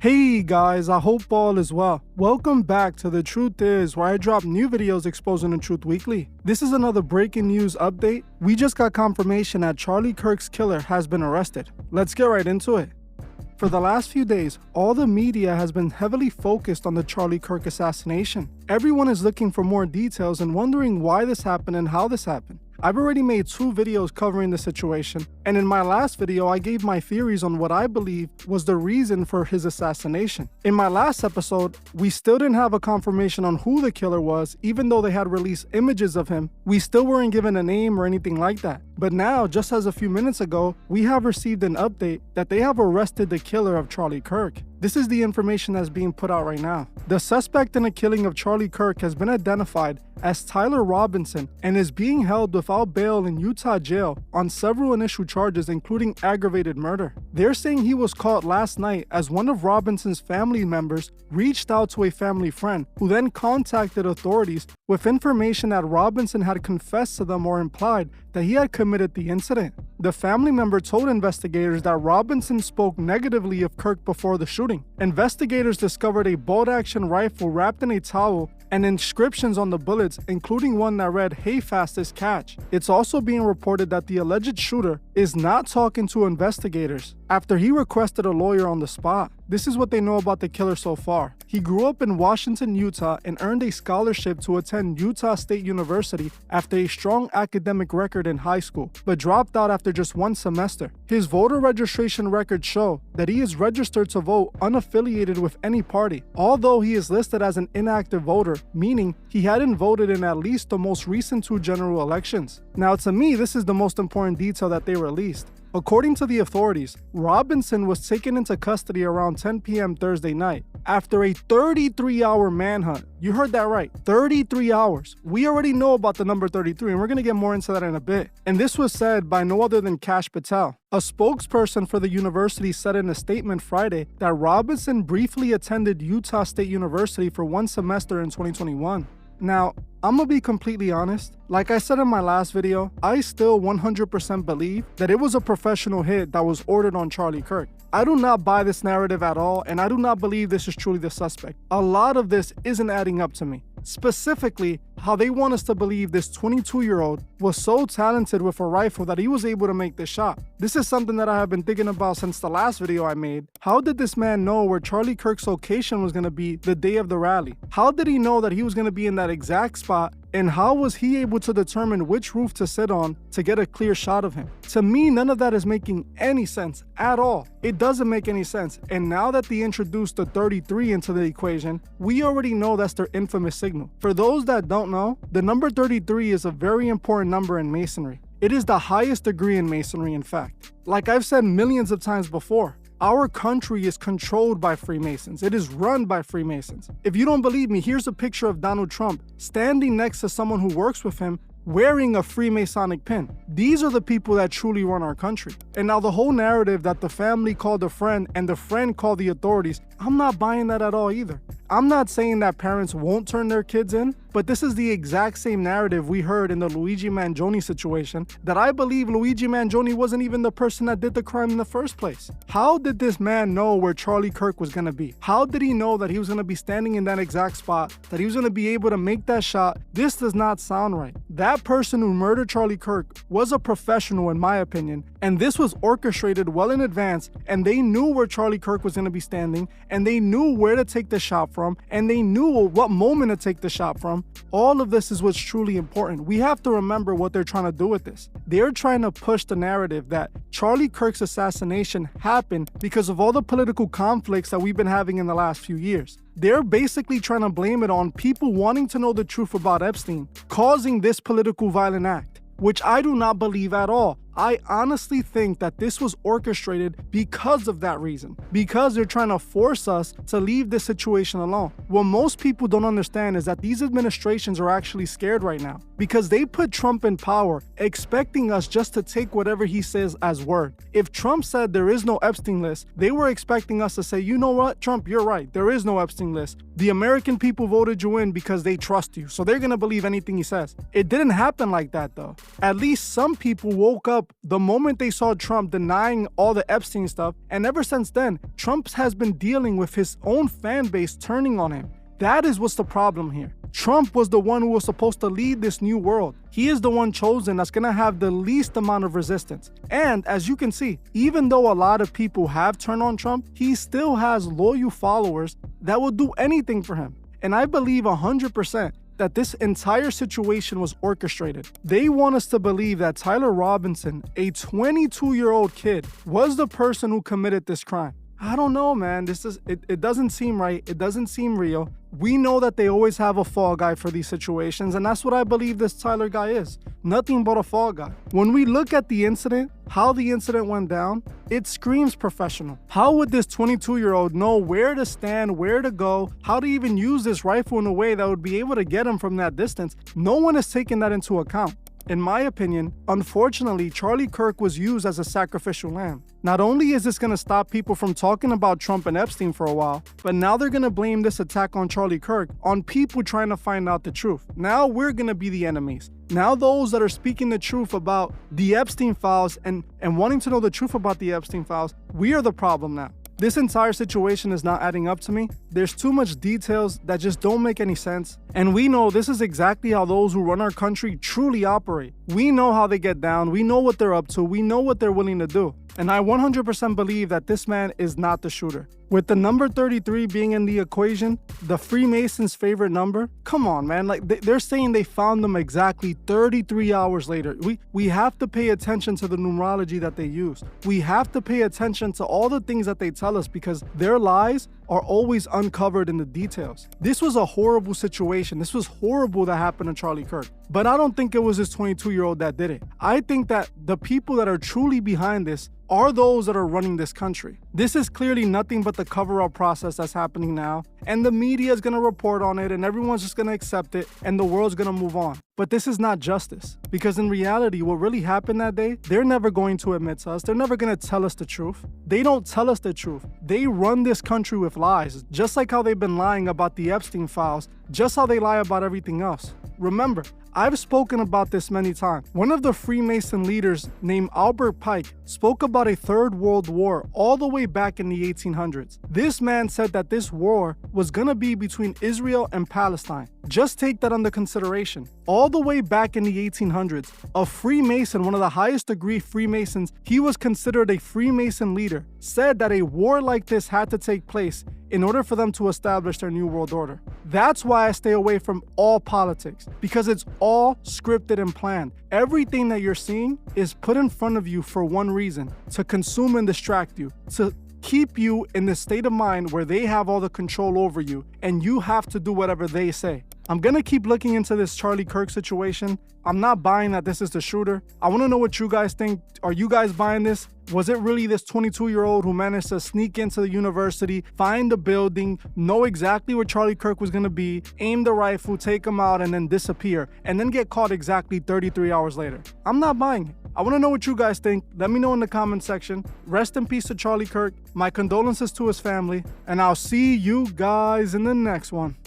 Hey guys, I hope all is well. Welcome back to The Truth Is, where I drop new videos exposing the truth weekly. This is another breaking news update. We just got confirmation that Charlie Kirk's killer has been arrested. Let's get right into it. For the last few days, all the media has been heavily focused on the Charlie Kirk assassination. Everyone is looking for more details and wondering why this happened and how this happened. I've already made 2 videos covering the situation, and in my last video I gave my theories on what I believe was the reason for his assassination. In my last episode, we still didn't have a confirmation on who the killer was. Even though they had released images of him, we still weren't given a name or anything like that. But now, just as a few minutes ago, we have received an update that they have arrested the killer of Charlie Kirk. This is the information that's being put out right now. The suspect in the killing of Charlie Kirk has been identified as Tyler Robinson and is being held without bail in Utah jail on several initial charges, including aggravated murder. They're saying he was caught last night as one of Robinson's family members reached out to a family friend who then contacted authorities with information that Robinson had confessed to them or implied that he had committed the incident. The family member told investigators that Robinson spoke negatively of Kirk before the shooting. Investigators discovered a bolt-action rifle wrapped in a towel and inscriptions on the bullets, including one that read, "Hey fastest catch." It's also being reported that the alleged shooter is not talking to investigators after he requested a lawyer on the spot. This is what they know about the killer so far. He grew up in Washington, Utah, and earned a scholarship to attend Utah State University after a strong academic record in high school, but dropped out after just 1 semester. His voter registration records show that he is registered to vote unaffiliated with any party, although he is listed as an inactive voter, meaning he hadn't voted in at least the most recent 2 general elections. Now, to me, this is the most important detail that they released. According to the authorities, Robinson was taken into custody around 10 p.m. Thursday night after a 33-hour manhunt. You heard that right, 33 hours. We already know about the number 33, and we're going to get more into that in a bit. And this was said by no other than Kash Patel. A spokesperson for the university said in a statement Friday that Robinson briefly attended Utah State University for 1 semester in 2021. Now, I'm gonna be completely honest. Like I said in my last video, I still 100% believe that it was a professional hit that was ordered on Charlie Kirk. I do not buy this narrative at all, and I do not believe this is truly the suspect. A lot of this isn't adding up to me. Specifically, how they want us to believe this 22-year-old was so talented with a rifle that he was able to make this shot. This is something that I have been thinking about since the last video I made. How did this man know where Charlie Kirk's location was going to be the day of the rally? How did he know that he was going to be in that exact spot? And how was he able to determine which roof to sit on to get a clear shot of him? To me, none of that is making any sense at all. It doesn't make any sense. And now that they introduced the 33 into the equation, we already know that's their infamous signal. For those that don't know, the number 33 is a very important number in Masonry. It is the highest degree in Masonry, in fact. Like I've said millions of times before, our country is controlled by Freemasons. It is run by Freemasons. If you don't believe me, here's a picture of Donald Trump standing next to someone who works with him wearing a Freemasonic pin. These are the people that truly run our country. And now the whole narrative that the family called a friend and the friend called the authorities, I'm not buying that at all either. I'm not saying that parents won't turn their kids in, but this is the exact same narrative we heard in the Luigi Mangione situation, that I believe Luigi Mangione wasn't even the person that did the crime in the first place. How did this man know where Charlie Kirk was going to be? How did he know that he was going to be standing in that exact spot, that he was going to be able to make that shot? This does not sound right. That person who murdered Charlie Kirk was a professional, in my opinion, and this was orchestrated well in advance, and they knew where Charlie Kirk was going to be standing, and they knew where to take the shot from, and they knew what moment to take the shot from. All of this is what's truly important. We have to remember what they're trying to do with this. They're trying to push the narrative that Charlie Kirk's assassination happened because of all the political conflicts that we've been having in the last few years. They're basically trying to blame it on people wanting to know the truth about Epstein, causing this political violent act, which I do not believe at all. I honestly think that this was orchestrated because of that reason, because they're trying to force us to leave this situation alone. What most people don't understand is that these administrations are actually scared right now because they put Trump in power, expecting us just to take whatever he says as word. If Trump said there is no Epstein list, they were expecting us to say, you know what, Trump, you're right, there is no Epstein list. The American people voted you in because they trust you, so they're gonna believe anything he says. It didn't happen like that though. At least some people woke up up the moment they saw Trump denying all the Epstein stuff, and ever since then, Trump has been dealing with his own fan base turning on him. That is what's the problem here. Trump was the one who was supposed to lead this new world. He is the one chosen that's gonna have the least amount of resistance. And as you can see, even though a lot of people have turned on Trump, he still has loyal followers that will do anything for him. And I believe 100% that this entire situation was orchestrated. They want us to believe that Tyler Robinson, a 22-year-old kid, was the person who committed this crime. I don't know, man. It doesn't seem right. It doesn't seem real. We know that they always have a fall guy for these situations, and that's what I believe this Tyler guy is. Nothing but a fall guy. When we look at the incident, how the incident went down, it screams professional. How would this 22-year-old know where to stand, where to go, how to even use this rifle in a way that would be able to get him from that distance? No one is taking that into account. In my opinion, unfortunately, Charlie Kirk was used as a sacrificial lamb. Not only is this going to stop people from talking about Trump and Epstein for a while, but now they're going to blame this attack on Charlie Kirk on people trying to find out the truth. Now we're going to be the enemies. Now those that are speaking the truth about the Epstein files and wanting to know the truth about the Epstein files, we are the problem now. This entire situation is not adding up to me. There's too much details that just don't make any sense. And we know this is exactly how those who run our country truly operate. We know how they get down. We know what they're up to. We know what they're willing to do. And I 100% believe that this man is not the shooter. With the number 33 being in the equation, the Freemasons' favorite number, come on, man. Like they're saying they found them exactly 33 hours later. We have to pay attention to the numerology that they use. We have to pay attention to all the things that they tell us because their lies are always uncovered in the details. This was a horrible situation. This was horrible that happened to Charlie Kirk. But I don't think it was this 22-year-old that did it. I think that the people that are truly behind this are those that are running this country. This is clearly nothing but the cover-up process that's happening now, and the media is going to report on it, and everyone's just going to accept it, and the world's going to move on. But this is not justice, because in reality, what really happened that day, they're never going to admit to us. They're never going to tell us the truth. They don't tell us the truth. They run this country with lies, just like how they've been lying about the Epstein files, just how they lie about everything else. Remember, I've spoken about this many times. One of the Freemason leaders named Albert Pike spoke about a third world war all the way back in the 1800s. This man said that this war was gonna be between Israel and Palestine. Just take that under consideration. All the way back in the 1800s, a Freemason, one of the highest degree Freemasons, he was considered a Freemason leader, said that a war like this had to take place in order for them to establish their new world order. That's why I stay away from all politics, because it's all scripted and planned. Everything that you're seeing is put in front of you for one reason: to consume and distract you, to keep you in the state of mind where they have all the control over you and you have to do whatever they say. I'm gonna keep looking into this Charlie Kirk situation. I'm not buying that this is the shooter. I wanna know what you guys think. Are you guys buying this? Was it really this 22-year-old who managed to sneak into the university, find the building, know exactly where Charlie Kirk was gonna be, aim the rifle, take him out, and then disappear, and then get caught exactly 33 hours later? I'm not buying it. I wanna know what you guys think. Let me know in the comment section. Rest in peace to Charlie Kirk. My condolences to his family, and I'll see you guys in the next one.